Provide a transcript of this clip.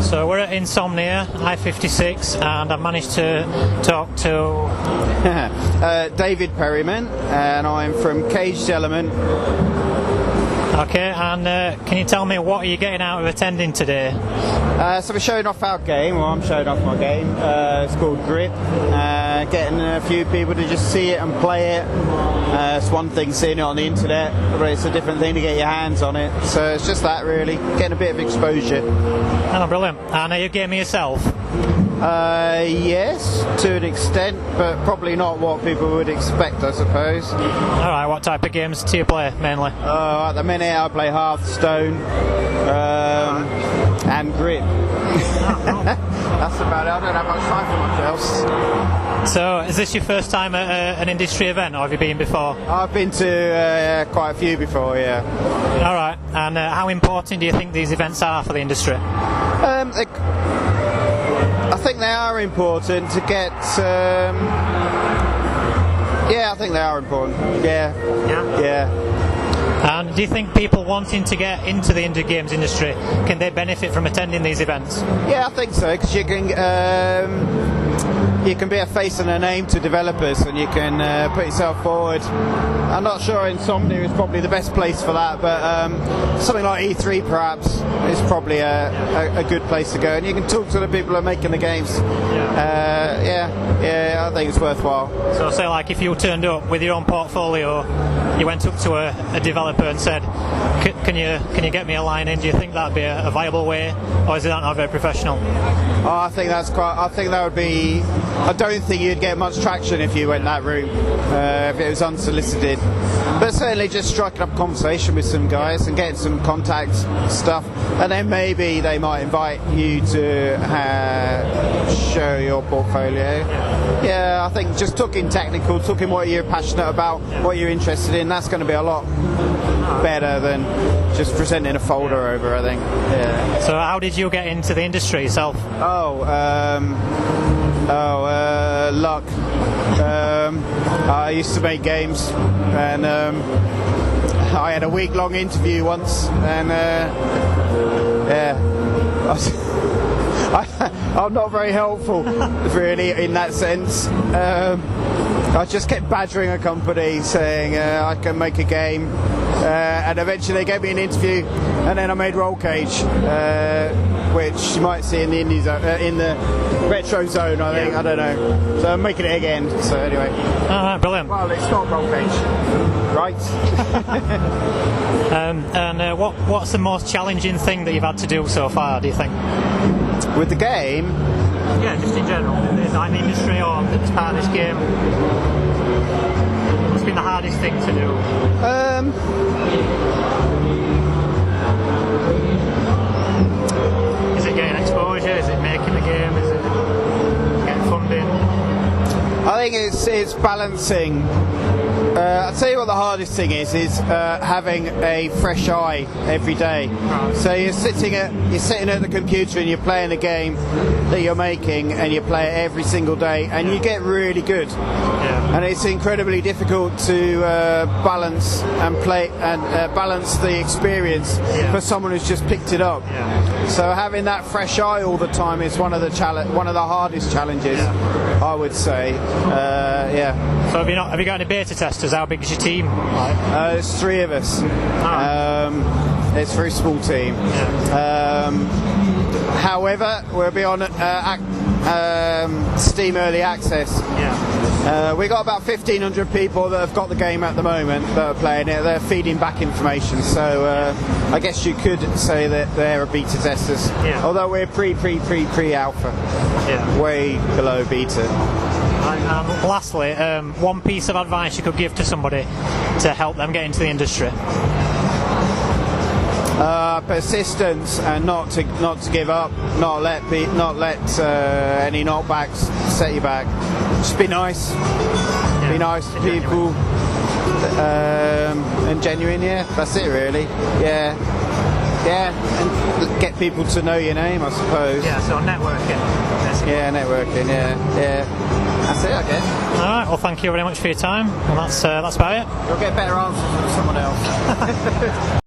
So we're at Insomnia, I-56, and I've managed to talk to David Perryman, and I'm from Caged Element. Okay, and can you tell me what are you getting out of attending today? So we're showing off our game, or I'm showing off my game. It's called Grip. Getting a few people to just see it and play it. It's one thing seeing it on the internet, but it's a different thing to get your hands on it. So it's just that really, getting a bit of exposure. Oh, brilliant. And are you a gamer yourself? Yes, to an extent, but probably not what people would expect, I suppose. Alright, what type of games do you play mainly? At the minute I play Hearthstone and Grip. That's about it. I don't have much time for much else. So, is this your first time at an industry event, or have you been before? I've been to quite a few before, yeah. Alright, and how important do you think these events are for the industry? I think they are important to get. Yeah, I think they are important. Yeah. And do you think people wanting to get into the indie games industry, can they benefit from attending these events? Yeah, I think so, because you can be a face and a name to developers, and you can put yourself forward. I'm not sure Insomnia is probably the best place for that, but something like E3 perhaps is probably a good place to go, and you can talk to the people who are making the games. Yeah, I think it's worthwhile. So say like if you turned up with your own portfolio, you went up to a developer and said, can you get me a line in? Do you think that'd be a viable way, or is that not very professional? Oh, I think that would be. I don't think you'd get much traction if you went that route, if it was unsolicited. But certainly just striking up a conversation with some guys and getting some contact stuff, and then maybe they might invite you to show your portfolio. Yeah, I think just talking technical, talking what you're passionate about, what you're interested in, that's going to be a lot better than just presenting a folder over, I think. Yeah. So how did you get into the industry yourself? Luck. I used to make games, and I had a week-long interview once, and I'm not very helpful, really, in that sense. I just kept badgering a company, saying I can make a game, and eventually they gave me an interview, and then I made Roll Cage, which you might see in the indie zone, in the retro zone, I think. I don't know. So I'm making it again. So anyway. Alright, brilliant. Well, it's not Roll Cage, right? And what's the most challenging thing that you've had to do so far, do you think? With the game? Yeah, just in general. Is that in the industry or as part of this game? What's been the hardest thing to do? Is it getting exposure? Is it making the game? Is it getting funding? I think it's balancing. I'll tell you what the hardest thing is having a fresh eye every day. Right. So you're sitting at the computer and you're playing a game that you're making, and you play it every single day, and you get really good. Yeah. And it's incredibly difficult to balance and play and balance the experience for someone who's just picked it up. Yeah. So having that fresh eye all the time is one of the hardest challenges, I would say. So have you got any beta testers? How big is your team? There's 3 of us. It's a very small team. Yeah. However, we'll be on Steam Early Access. Yeah. We got about 1,500 people that have got the game at the moment that are playing it. They're feeding back information, so I guess you could say that they're beta testers. Yeah. Although we're pre-alpha. Yeah. Way below beta. And lastly, one piece of advice you could give to somebody to help them get into the industry? Persistence, and not to give up, not let any knockbacks set you back. Just be nice, be nice to people, and genuine. Yeah, that's it really. Yeah, and get people to know your name, I suppose. Yeah, so networking. Yeah, networking. Yeah. That's it, I guess. All right. Well, thank you very much for your time. And that's about it. You'll get better answers from someone else.